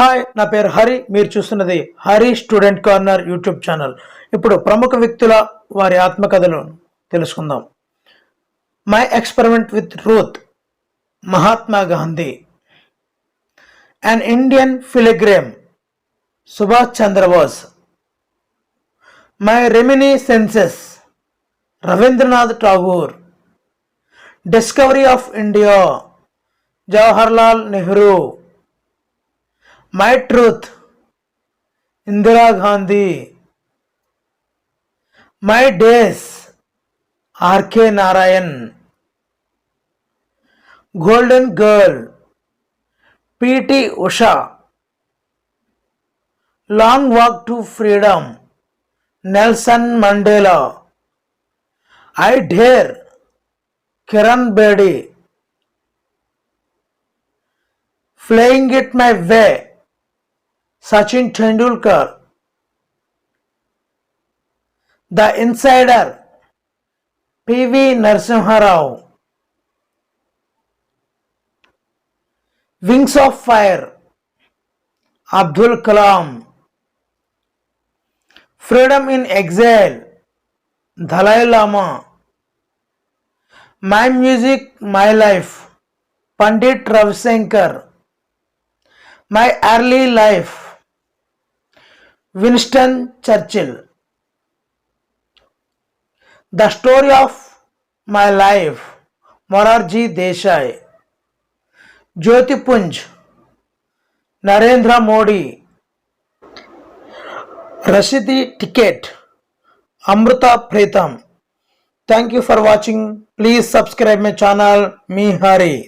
Hi, నా పేరు హరి. మీరు చూస్తున్నది Hari student corner YouTube channel. ఇప్పుడు ప్రముఖ వ్యక్తుల వారి ఆత్మకథలు తెలుసుకుందాం. My experiment with truth, Mahatma Gandhi. An Indian pilgrim, Subhash Chandra Bose. My reminiscences, Rabindranath Tagore. Discovery of India, Jawaharlal Nehru. My truth, Indira Gandhi. My days, R K Narayan. Golden girl, P T Usha. Long walk to freedom, Nelson Mandela. I dare, Kiran Bedi. Flying it my way, Sachin Tendulkar. The Insider, P.V. Narasimha Rao. Wings of Fire, Abdul Kalam. Freedom in Exile, Dalai Lama. My Music, My Life, Pandit Ravisankar. My Early Life, Winston Churchill. The Story of My Life, Morarji Desai. Jyotipunj, Narendra Modi. Rashidi Ticket, Amrita Pritham. Thank you for watching. Please subscribe my channel, Me Hari.